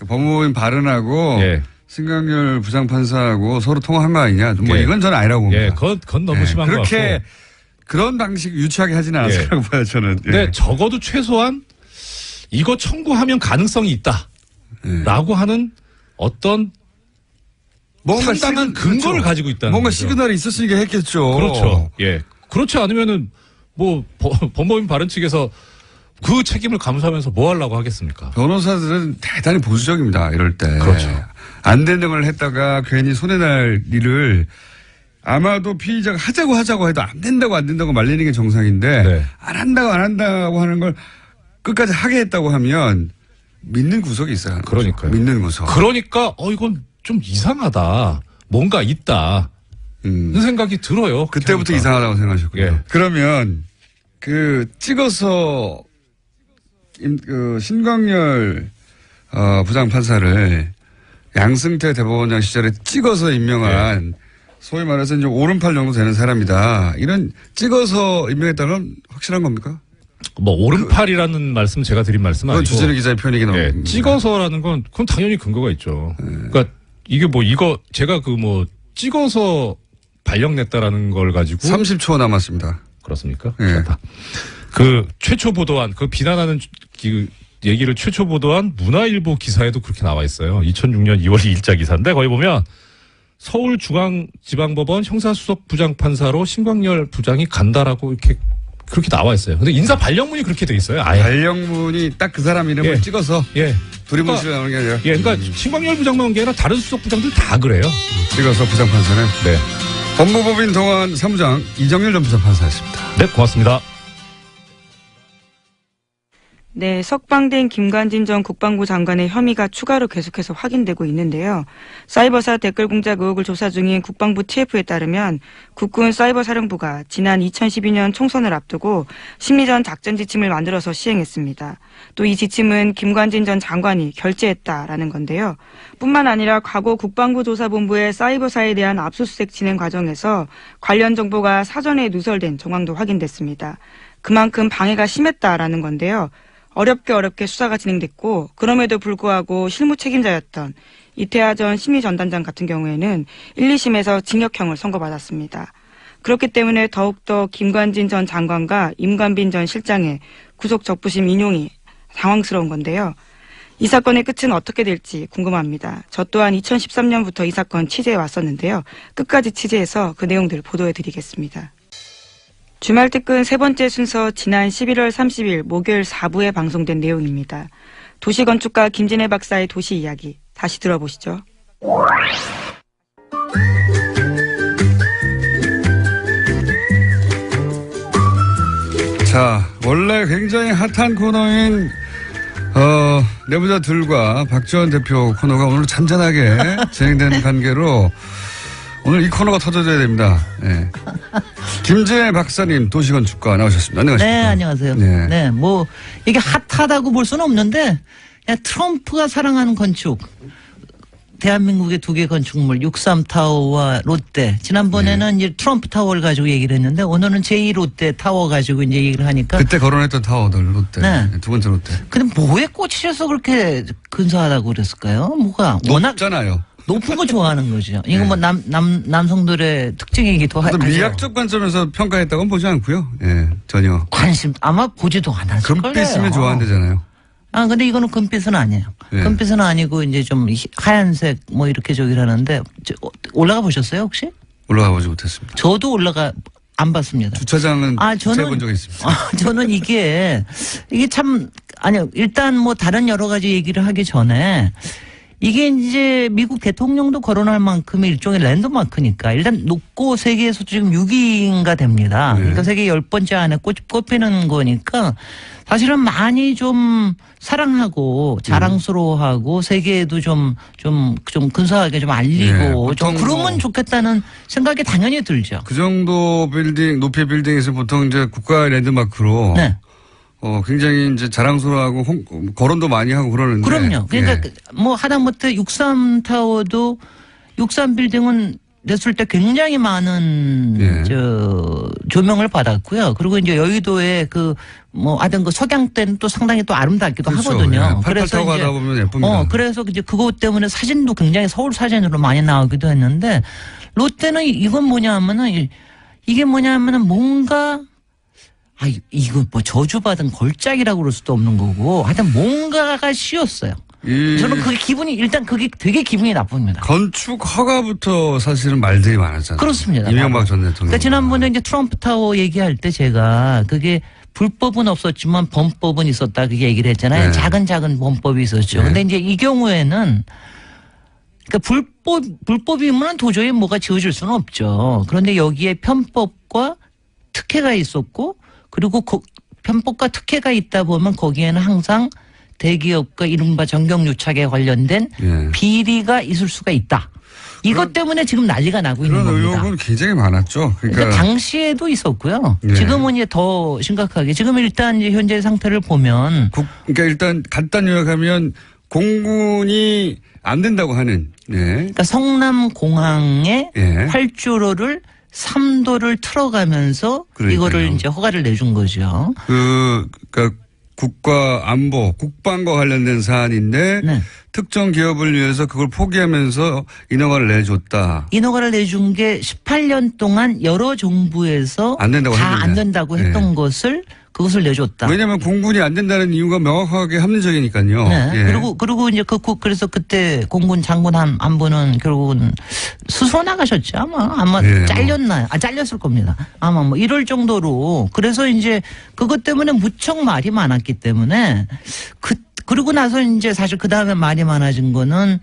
법무법인 발언하고 예. 신광열 부장판사하고 서로 통화한 거 아니냐. 뭐 예. 이건 저는 아니라고 봅니다. 예, 그건 너무 심한 것 같고. 그렇게 그런 방식 유치하게 하지는 않았을 거라고 봐요, 저는. 예. 근데 적어도 최소한 이거 청구하면 가능성이 있다. 라고 하는 어떤 뭔가 상당한 근거를 가지고 있다는 뭔가 거죠. 시그널이 있었으니까 했겠죠. 그렇죠. 예. 그렇지 않으면은 뭐 법무법인 발언 측에서 그 책임을 감수하면서 뭐 하려고 하겠습니까? 변호사들은 대단히 보수적입니다. 이럴 때. 그렇죠. 안 되는 걸 했다가 괜히 손해날 일을 아마도 피의자가 하자고 해도 안 된다고 말리는 게 정상인데 네. 안 한다고 하는 걸 끝까지 하게 했다고 하면 믿는 구석이 있어요. 그러니까요. 믿는 구석. 그러니까 이건 좀 이상하다. 뭔가 있다. 그 생각이 들어요. 그때부터 그러니까. 이상하다고 생각하셨군요. 예. 그러면 찍어서 신광열 부장판사를 양승태 대법원장 시절에 찍어서 임명한 소위 말해서 이제 오른팔 정도 되는 사람이다. 이런 찍어서 임명했다는 확실한 겁니까? 뭐 오른팔이라는 말씀 제가 드린 말씀은 그건 아니고 주진우 기자의 표현이긴 합니다. 찍어서라는 건 그건 당연히 근거가 있죠. 그러니까 이게 뭐 이거 제가 찍어서 발령냈다라는 걸 가지고 30초 남았습니다. 그렇습니까? 예. 그렇다. 그 최초 보도한 그 비난하는 얘기를 최초 보도한 문화일보 기사에도 그렇게 나와 있어요. 2006년 2월 2일자 기사인데 거기 보면 서울중앙지방법원 형사수석 부장판사로 신광열 부장이 간다라고 이렇게 그렇게 나와 있어요. 근데 인사 발령문이 그렇게 돼 있어요. 아예. 발령문이 딱 그 사람 이름을 찍어서 예. 두리뭉실 나오는 게 아니라 그러니까 신광열 부장만 온 게 아니라 다른 수석 부장들 다 그래요. 찍어서 부장판사는 네. 법무법인 동안 사무장 이정열 전 부장판사였습니다. 네, 고맙습니다. 네, 석방된 김관진 전 국방부 장관의 혐의가 추가로 계속해서 확인되고 있는데요. 사이버사 댓글 공작 의혹을 조사 중인 국방부 TF에 따르면 국군 사이버사령부가 지난 2012년 총선을 앞두고 심리전 작전 지침을 만들어서 시행했습니다. 또 이 지침은 김관진 전 장관이 결재했다라는 건데요. 뿐만 아니라 과거 국방부 조사본부의 사이버사에 대한 압수수색 진행 과정에서 관련 정보가 사전에 누설된 정황도 확인됐습니다. 그만큼 방해가 심했다라는 건데요. 어렵게 수사가 진행됐고 그럼에도 불구하고 실무 책임자였던 이태하 전 심리전단장 같은 경우에는 1, 2심에서 징역형을 선고받았습니다. 그렇기 때문에 더욱더 김관진 전 장관과 임관빈 전 실장의 구속 적부심 인용이 당황스러운 건데요. 이 사건의 끝은 어떻게 될지 궁금합니다. 저 또한 2013년부터 이 사건 취재해 왔었는데요. 끝까지 취재해서 그 내용들을 보도해드리겠습니다. 주말 특근 세 번째 순서 지난 11월 30일 목요일 4부에 방송된 내용입니다. 도시건축가 김진애 박사의 도시 이야기 다시 들어보시죠. 자, 원래 굉장히 핫한 코너인 내부자들과 박지원 대표 코너가 오늘 잔잔하게 진행되는 관계로 오늘 이 코너가 터져줘야 됩니다. 네. 김진애 박사님 도시건축가 나오셨습니다. 안녕하십니까? 네, 안녕하세요. 네. 네, 뭐 이게 핫하다고 볼 수는 없는데 그냥 트럼프가 사랑하는 건축. 대한민국의 두 개 건축물 63타워와 롯데. 지난번에는 이제 트럼프 타워를 가지고 얘기를 했는데 오늘은 제2 롯데 타워 가지고 이제 얘기를 하니까 그때 거론했던 타워들 롯데. 네. 두 번째 롯데. 근데 뭐에 꽂히셔서 그렇게 근사하다고 그랬을까요? 뭐가 워낙 높잖아요. 높은 거 좋아하는 거죠. 이거 네. 뭐 남성들의 특징이기도 하죠. 미학적 관점에서 평가했다고는 보지 않고요. 예, 전혀. 관심 아마 보지도 않았을 거예요. 금빛이면 좋아한대잖아요. 아, 근데 이거는 금빛은 아니에요. 네. 금빛은 아니고 이제 좀 하얀색 뭐 이렇게 저기를 하는데 올라가 보셨어요 혹시? 올라가 보지 못했습니다. 저도 안 봤습니다. 주차장은 아, 주차해본 적이 있습니다. 저는 이게 참 아니요. 일단 뭐 다른 여러 가지 얘기를 하기 전에 이게 이제 미국 대통령도 거론할 만큼의 일종의 랜드마크니까 일단 높고 세계에서 지금 6위인가 됩니다. 그러니까 세계 10번째 안에 꼽히는 거니까 사실은 많이 좀 사랑하고 자랑스러워하고 세계에도 좀 근사하게 좀 알리고 좀 그러면 좋겠다는 생각이 당연히 들죠. 그 정도 빌딩, 높이의 빌딩에서 보통 이제 국가 랜드마크로 네. 굉장히 이제 자랑스러워하고 거론도 많이 하고 그러는데. 그럼요. 그러니까 뭐 하다못해 63타워도 63빌딩은 냈을 때 굉장히 많은 조명을 받았고요. 그리고 이제 여의도에 하여튼 석양 때는 또 상당히 또 아름답기도 그렇죠. 하거든요. 그래서 타고 가다 보면 예쁩니다. 그래서 이제 그것 때문에 사진도 굉장히 서울 사진으로 많이 나오기도 했는데 롯데는 이건 뭐냐면은 이게 뭐냐면은 뭔가 이거 뭐 저주받은 걸작이라고 그럴 수도 없는 거고 하여튼 뭔가가 씌었어요. 저는 그게 되게 기분이 나쁩니다. 건축 허가부터 사실은 말들이 많았잖아요. 그렇습니다. 이명박 전 대통령. 그러니까 지난번에 이제 트럼프 타워 얘기할 때 제가 그게 불법은 없었지만 범법은 있었다 그게 얘기를 했잖아요. 네. 작은 범법이 있었죠. 네. 근데 이제 이 경우에는 그러니까 불법이면 도저히 뭐가 지어질 수는 없죠. 그런데 여기에 편법과 특혜가 있었고 그리고 편법과 특혜가 있다 보면 거기에는 항상 대기업과 이른바 정경유착에 관련된 비리가 있을 수가 있다. 이것 때문에 지금 난리가 나고 있는 겁니다. 그런 의혹은 굉장히 많았죠. 그러니까 당시에도 있었고요. 지금은 이제 더 심각하게. 지금 일단 이제 현재 상태를 보면. 그러니까 일단 간단 요약하면 공군이 안 된다고 하는. 그러니까 성남공항에 8조로를 3도를 틀어가면서 이거를 이제 허가를 내준 거죠. 그러니까 국가 안보, 국방과 관련된 사안인데 특정 기업을 위해서 그걸 포기하면서 인허가를 내줬다. 인허가를 내준 게 18년 동안 여러 정부에서 안 된다고 다 안 된다고 했던 그것을 내줬다. 왜냐하면 공군이 안 된다는 이유가 명확하게 합리적이니까요. 그리고 이제 그래서 그때 공군 장군 한 분은 결국은 스스로 나가셨죠. 아마 잘렸나요? 잘렸을 겁니다. 아마 뭐 이럴 정도로. 그래서 이제 그것 때문에 무척 말이 많았기 때문에 그러고 나서 이제 사실 그 다음에 말이 많아진 거는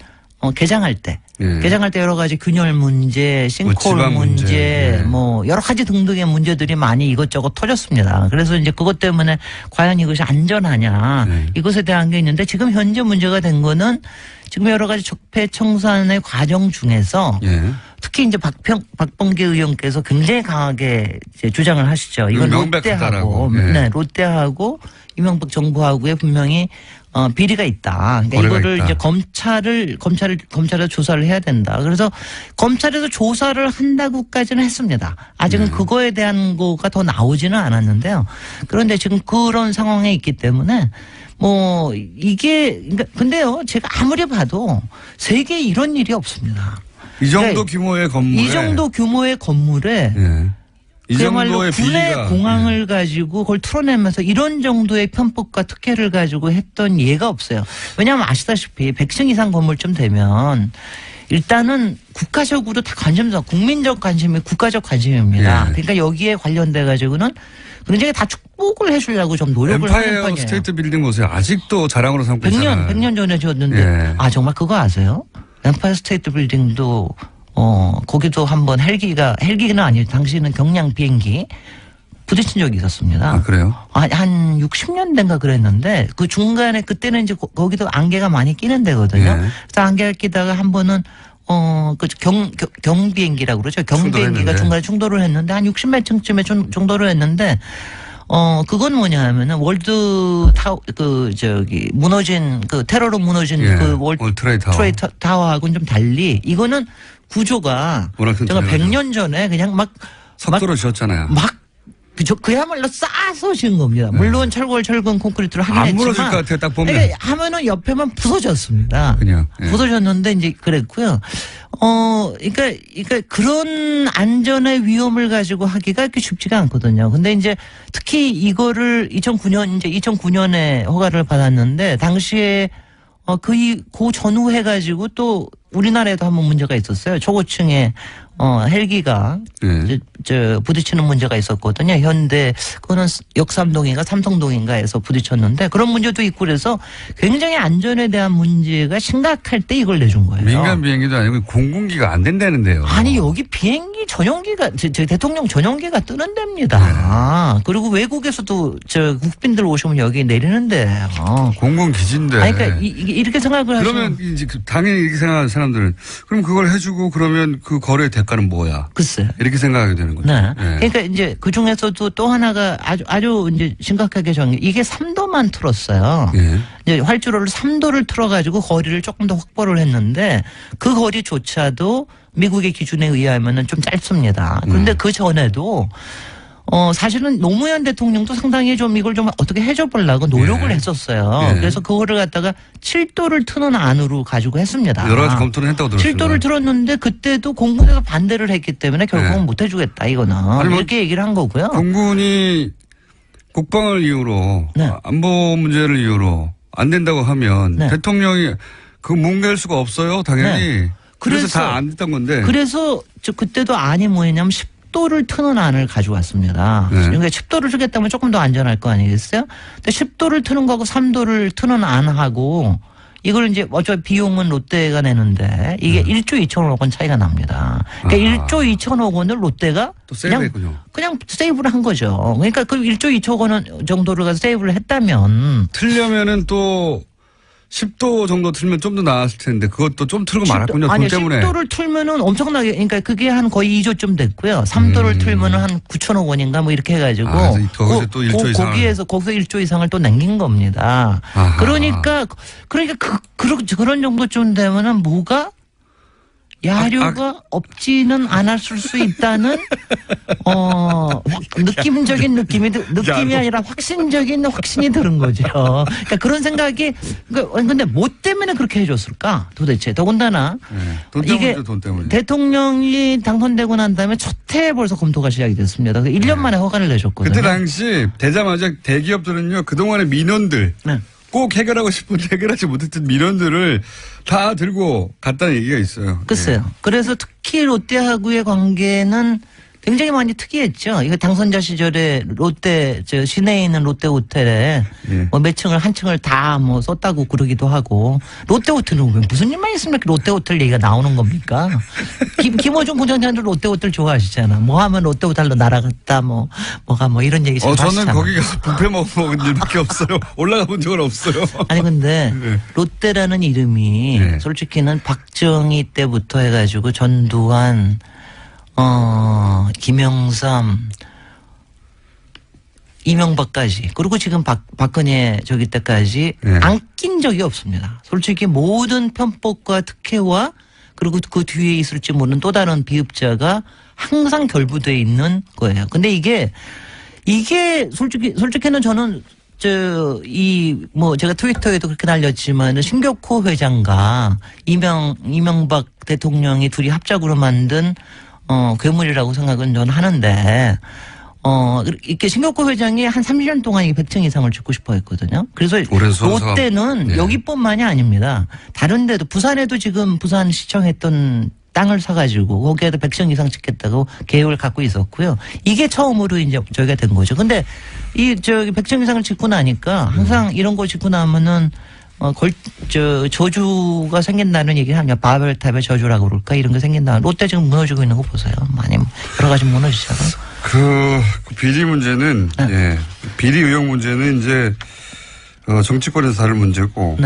개장할 때. 개장할 때 여러 가지 균열 문제, 싱크홀 문제, 여러 가지 등등의 문제들이 많이 이것저것 터졌습니다. 그래서 이제 그것 때문에 과연 이것이 안전하냐 이것에 대한 게 있는데 지금 현재 문제가 된 거는 지금 여러 가지 적폐청산의 과정 중에서 특히 이제 박범계 의원께서 굉장히 강하게 이제 주장을 하시죠. 이건 롯데하고 이명박 정부하고의 분명히 비리가 있다. 그러니까 이거를 있다. 이제 검찰에 조사를 해야 된다. 그래서 검찰에서 조사를 한다고까지는 했습니다. 아직은 그거에 대한 거가 더 나오지는 않았는데요. 그런데 지금 그런 상황에 있기 때문에 그러니까 근데요, 제가 아무리 봐도 세계에 이런 일이 없습니다. 이 정도 규모의 건물에. 이 정도 규모의 건물에. 그야말로 군의 공항을 가지고 그걸 틀어내면서 이런 정도의 편법과 특혜를 가지고 했던 예가 없어요. 왜냐하면 아시다시피 100층 이상 건물쯤 되면 일단은 국가적으로 다 국민적 관심이 국가적 관심입니다. 그러니까 여기에 관련돼 가지고는 굉장히 다 축복을 해주려고 좀 노력을 하는 편이에요. 엠파이어 스테이트 빌딩 보세요. 아직도 자랑으로 삼고 있잖아요. 100년 전에 지었는데 정말 그거 아세요? 엠파이어 스테이트 빌딩도 거기도 한번 헬기는 아니에요. 당시에는 경량 비행기 부딪힌 적이 있었습니다. 그래요? 한 60년대인가 그랬는데 그 중간에 그때는 이제 거기도 안개가 많이 끼는 데거든요. 그래서 안개가 끼다가 한 번은 경비행기라고 그러죠. 경비행기가 중간에 충돌을 했는데 한 60몇 층쯤에 충돌을 했는데 그건 뭐냐 하면은 월드 타워, 무너진, 테러로 무너진 월드 타워하고는 좀 달리 이거는 구조가 제가 100년 전에 그냥 석도로 지었잖아요. 그야말로 싸서 지은 겁니다. 물론 철근 콘크리트를 하긴 했지만. 안 무너질 것 같아요. 딱 보면. 하면은 옆에만 부서졌습니다. 그냥. 부서졌는데 이제 그랬고요. 그러니까 그런 안전의 위험을 가지고 하기가 그렇게 쉽지가 않거든요. 근데 이제 특히 이거를 2009년에 허가를 받았는데 당시에 그 전후 해가지고 또 우리나라에도 한번 문제가 있었어요. 초고층에 헬기가 부딪히는 문제가 있었거든요. 현대 그거는 역삼동인가 삼성동인가에서 부딪혔는데 그런 문제도 있고 그래서 굉장히 안전에 대한 문제가 심각할 때 이걸 내준 거예요. 민간 비행기도 아니고 공군기가 안 된다는데요. 아니 여기 비행기 전용기가 대통령 전용기가 뜨는 데입니다. 그리고 외국에서도 국빈들 오시면 여기 내리는데 공군 기지인데. 아니, 그러니까 이렇게 생각을 하시면 그러면 이제 당연히 이렇게 생각하는 사람들은 그럼 그걸 해주고 그러면 그 거래 대가는 뭐야? 글쎄. 이렇게 생각하게 되는 거죠. 네. 그러니까 이제 그 중에서도 또 하나가 아주 이제 심각하게 이게 3도만 틀었어요. 이제 활주로를 3도를 틀어가지고 거리를 조금 더 확보를 했는데 그 거리조차도 미국의 기준에 의하면은 좀 짧습니다. 그런데 그 전에도 사실은 노무현 대통령도 상당히 좀 이걸 좀 어떻게 해줘 보려고 노력을 했었어요. 그래서 그거를 갖다가 7도를 트는 안으로 가지고 했습니다. 여러 가지 검토를 했다고 들었어요. 7도를 틀었는데 그때도 공군에서 반대를 했기 때문에 결국은 못 해주겠다 이거는. 이렇게 얘기를 한 거고요. 공군이 국방을 이유로 안보 문제를 이유로 안 된다고 하면 대통령이 그 뭉갤 수가 없어요. 당연히. 그래서 다 안 됐던 건데. 그래서 그때도 안이 뭐였냐면 10도를 트는 안을 가져왔습니다. 그러니까 10도를 트겠다면 조금 더 안전할 거 아니겠어요? 근데 10도를 트는 거하고 3도를 트는 안하고 이걸 이제 어차피 비용은 롯데가 내는데 이게 1조 2천억 원 차이가 납니다. 그러니까 1조 2천억 원을 롯데가 또 세이브했군요. 그냥 세이브를 한 거죠. 그러니까 그 1조 2천억 원 정도를 가서 세이브를 했다면 틀려면은 또 10도 정도 틀면 좀 더 나았을 텐데 그것도 좀 틀고 말았군요. 돈 때문에. 10도를 틀면은 엄청나게 그러니까 그게 한 거의 2조쯤 됐고요. 3도를 틀면은 한 9천억 원인가 뭐 이렇게 해가지고 거기서 또 1조 이상 거기서 1조 이상을 또 남긴 겁니다. 그러니까 그런 정도쯤 되면은 뭐가 야류가 없지는 않았을 수 있다는 느낌적인 느낌이 아니라 확신적인 확신이 드는 거죠. 그러니까 그런 생각이 근데 뭐 때문에 그렇게 해줬을까 도대체 더군다나 돈 때문이죠. 돈 때문에. 대통령이 당선되고 난 다음에 첫 해에 벌써 검토가 시작이 됐습니다. 1년 만에 허가를 내줬거든요. 그때 당시 되자마자 대기업들은요 그동안의 민원들 꼭 해결하고 싶은데 해결하지 못했던 민원들을 다 들고 갔다는 얘기가 있어요. 글쎄요. 그래서 특히 롯데하고의 관계는 굉장히 많이 특이했죠. 이거 당선자 시절에 롯데 시내에 있는 롯데 호텔에 뭐 몇 층을 한 층을 다 뭐 썼다고 그러기도 하고 롯데 호텔은 무슨 일만 있으면 롯데 호텔 얘기가 나오는 겁니까? 김어준 부장장도 롯데 호텔 좋아하시잖아. 뭐 하면 롯데 호텔로 날아갔다 뭐가 이런 얘기 잘 하시잖아. 저는 거기 가서 뷔페 먹은 일밖에 없어요. 올라가 본 적은 없어요. 아니 근데 롯데라는 이름이 솔직히는 박정희 때부터 해가지고 전두환 김영삼, 이명박까지 그리고 지금 박근혜 저기 때까지 안 낀 적이 없습니다. 솔직히 모든 편법과 특혜와 그리고 그 뒤에 있을지 모르는 또 다른 비읍자가 항상 결부되어 있는 거예요. 근데 이게 솔직히는 저는 제가 트위터에도 그렇게 날렸지만, 신격호 회장과 이명박 대통령이 둘이 합작으로 만든, 괴물이라고 생각은 저는 하는데, 이렇게 신격호 회장이 한 30년 동안 100층 이상을 짓고 싶어 했거든요. 그래서 롯데는 여기뿐만이 아닙니다. 다른 데도, 부산에도 지금 부산시청 했던 땅을 사가지고 거기에도 100층 이상 짓겠다고 계획을 갖고 있었고요. 이게 처음으로 이제 저희가 된 거죠. 근데 100층 이상을 짓고 나니까 항상 이런 거 짓고 나면은 저주가 생긴다는 얘기를 합니다. 바벨탑의 저주라고 그럴까? 이런 게 생긴다. 롯데 지금 무너지고 있는 거 보세요. 많이 여러 가지 무너지잖아요. 그 비리 문제는 비리 의혹 문제는 이제 정치권에서 다룰 문제고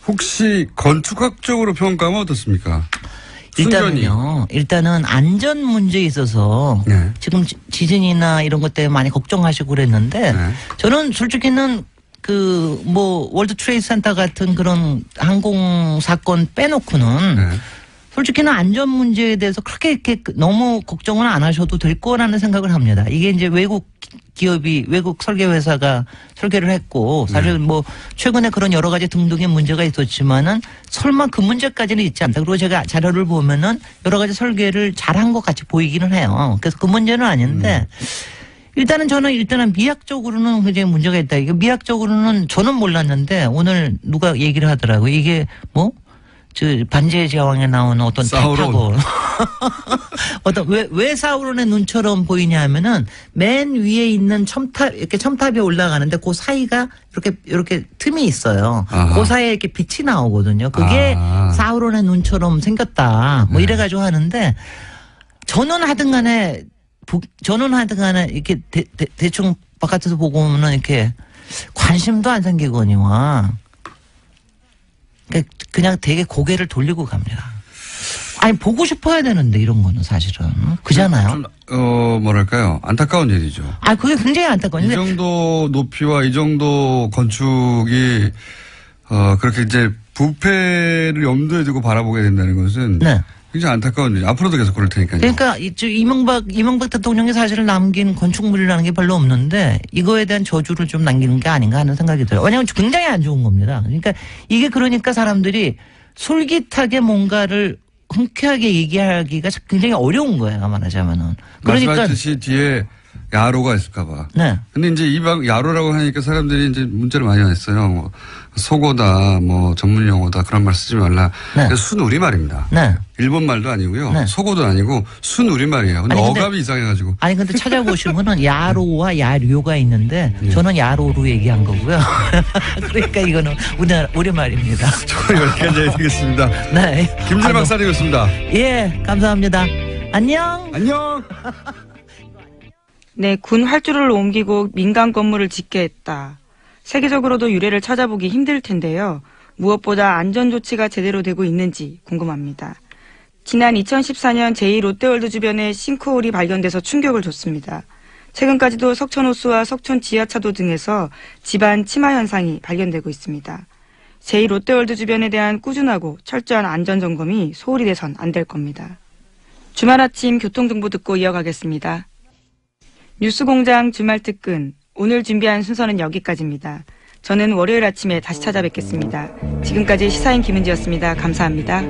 혹시 건축학적으로 평가하면 어떻습니까? 일단은 안전 문제에 있어서 지금 지진이나 이런 것 때문에 많이 걱정하시고 그랬는데 저는 솔직히는 월드 트레이드 센터 같은 그런 항공 사건 빼놓고는 솔직히는 안전 문제에 대해서 그렇게 이렇게 너무 걱정은 안 하셔도 될 거라는 생각을 합니다. 이게 이제 외국 설계회사가 설계를 했고, 사실 최근에 그런 여러 가지 등등의 문제가 있었지만은 설마 그 문제까지는 있지 않다. 그리고 제가 자료를 보면은 여러 가지 설계를 잘한 것 같이 보이기는 해요. 그래서 그 문제는 아닌데, 일단은 미학적으로는 굉장히 문제가 있다. 이게 미학적으로는 저는 몰랐는데 오늘 누가 얘기를 하더라고요. 이게 저 반지의 제왕에 나오는 어떤 사우론. 타고 어떤 왜 사우론의 눈처럼 보이냐 하면은 맨 위에 있는 이렇게 첨탑이 올라가는데 그 사이가 이렇게 틈이 있어요. 아하. 그 사이에 이렇게 빛이 나오거든요. 그게 사우론의 눈처럼 생겼다. 뭐 이래가지고 하는데 저는 하든 간에 이렇게 대충 바깥에서 보고 오면은 이렇게 관심도 안 생기거니와 그냥 되게 고개를 돌리고 갑니다. 아니 보고 싶어야 되는데 이런 거는 사실은 그잖아요. 좀, 뭐랄까요. 안타까운 일이죠. 아 그게 굉장히 안타까워요. 이 정도 높이와 이 정도 건축이 그렇게 이제 부패를 염두에 두고 바라보게 된다는 것은 네. 굉장히 안타까운 일. 앞으로도 계속 그럴 테니까요. 그러니까 이명박 대통령이 사실은 남긴 건축물이라는 게 별로 없는데 이거에 대한 저주를 좀 남기는 게 아닌가 하는 생각이 들어요. 왜냐하면 굉장히 안 좋은 겁니다. 그러니까 이게 그러니까 사람들이 솔깃하게 뭔가를 흔쾌하게 얘기하기가 굉장히 어려운 거예요. 말하자면은. 그러니까 말씀하셨듯이 뒤에 야로가 있을까봐. 네. 근데 이제 야로라고 하니까 사람들이 이제 문자를 많이 왔어요. 뭐 속어다, 뭐 전문 용어다 그런 말 쓰지 말라. 네. 순우리말입니다. 네. 일본 말도 아니고요. 네. 속어도 아니고 순우리말이에요. 근데 아니, 근데 어감이 이상해가지고. 아니 근데 찾아보시면은 야로와 야료가 있는데 저는 야로로 얘기한 거고요. 그러니까 이거는 우리말입니다. 저는 여기까지 해드리겠습니다. 네. 김진애 박사님이었습니다. 예, 감사합니다. 안녕. 안녕. 네, 군 활주로를 옮기고 민간 건물을 짓게 했다. 세계적으로도 유래를 찾아보기 힘들 텐데요. 무엇보다 안전조치가 제대로 되고 있는지 궁금합니다. 지난 2014년 제2롯데월드 주변에 싱크홀이 발견돼서 충격을 줬습니다. 최근까지도 석천호수와 석천 지하차도 등에서 집안 침하 현상이 발견되고 있습니다. 제2롯데월드 주변에 대한 꾸준하고 철저한 안전점검이 소홀히 돼선 안 될 겁니다. 주말 아침 교통정보 듣고 이어가겠습니다. 뉴스공장 주말특근, 오늘 준비한 순서는 여기까지입니다. 저는 월요일 아침에 다시 찾아뵙겠습니다. 지금까지 시사인 김은지였습니다. 감사합니다.